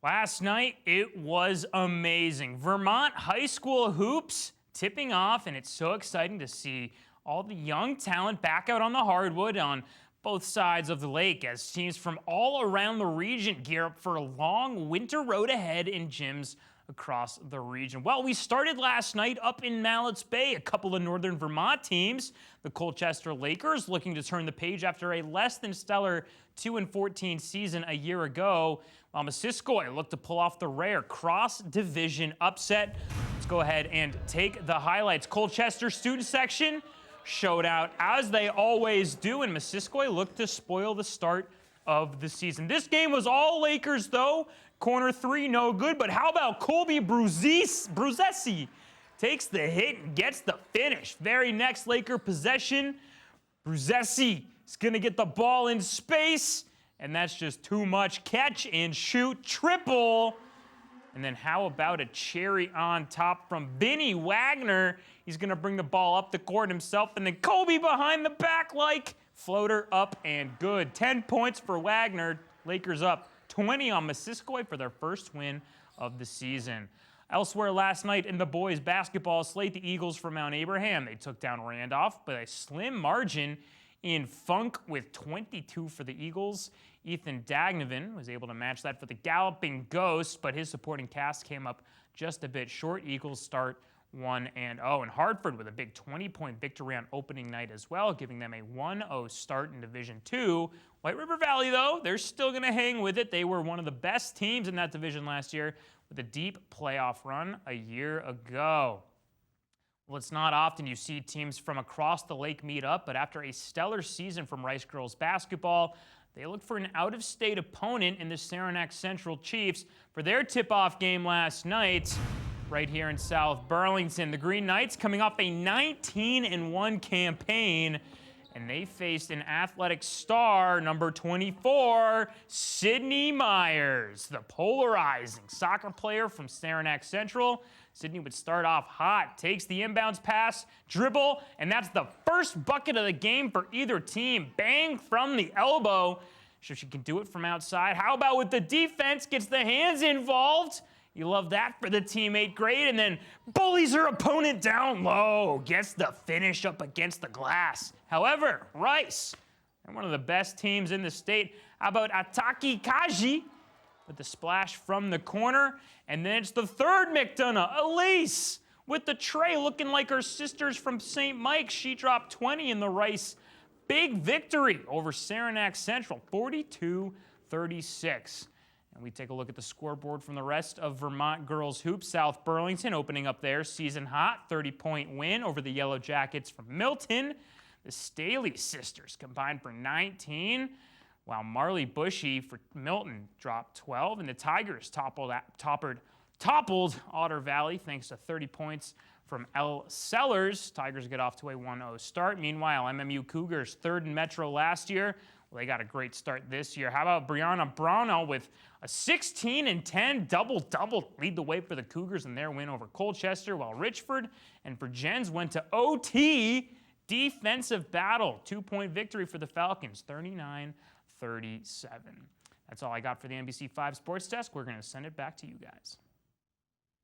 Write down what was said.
Last night, it was amazing. Vermont high school hoops tipping off, and it's so exciting to see all the young talent back out on the hardwood on both sides of the lake as teams from all around the region gear up for a long winter road ahead in gyms across the region. Well, we started last night up in Mallett's Bay. A couple of northern Vermont teams, the Colchester Lakers, looking to turn the page after a less than stellar 2-14 season a year ago, while Missisquoi looked to pull off the rare cross-division upset. Let's go ahead and take the highlights. Colchester student section showed out as they always do, and Missisquoi looked to spoil the start of the season. This game was all Lakers, though. Corner three, no good, but how about Colby Bruzesi takes the hit and gets the finish. Very next Laker possession, Bruzesi is going to get the ball in space, and that's just too much. Catch and shoot, triple. And then how about a cherry on top from Vinny Wagner? He's going to bring the ball up the court himself, and then Colby behind the back like floater up and good. 10 points for Wagner. Lakers up 20 on Missisquoi for their first win of the season. Elsewhere last night in the boys basketball slate, the Eagles from Mount Abraham, they took down Randolph by a slim margin in Funk with 22 for the Eagles. Ethan Dagnovan was able to match that for the Galloping Ghost, but his supporting cast came up just a bit short. Eagles start 1-0. And Hartford with a big 20-point victory on opening night as well, giving them a 1-0 start in Division II. White River Valley, though, they're still going to hang with it. They were one of the best teams in that division last year with a deep playoff run a year ago. Well, it's not often you see teams from across the lake meet up, but after a stellar season from Rice girls basketball, they look for an out-of-state opponent in the Saranac Central Chiefs for their tip-off game last night right here in South Burlington. The Green Knights coming off a 19-1 campaign, and they faced an athletic star, number 24, Sydney Myers, the polarizing soccer player from Saranac Central. Sydney would start off hot, takes the inbounds pass, dribble, and that's the first bucket of the game for either team. Bang from the elbow. So she can do it from outside. How about with the defense? Gets the hands involved. You love that for the teammate. Great. And then bullies her opponent down low. Gets the finish up against the glass. However, Rice, they're one of the best teams in the state. How about Ataki Kaji with the splash from the corner? And then it's the third McDonough, Elise, with the tray looking like her sisters from St. Mike's. She dropped 20 in the Rice. Big victory over Saranac Central, 42-36. And we take a look at the scoreboard from the rest of Vermont girls hoops. South Burlington opening up their season hot, 30-point win over the Yellow Jackets from Milton. The Staley sisters combined for 19, while Marley Bushy for Milton dropped 12, and the Tigers toppled Otter Valley thanks to 30 points from L. Sellers. Tigers get off to a 1-0 start. Meanwhile, MMU Cougars, third in Metro last year. Well, they got a great start this year. How about Brianna Brownell with a 16-10 double-double lead the way for the Cougars in their win over Colchester, while Richford and Virgins went to OT. Defensive battle, 2-point victory for the Falcons, 39-37. That's all I got for the NBC5 Sports Desk. We're going to send it back to you guys.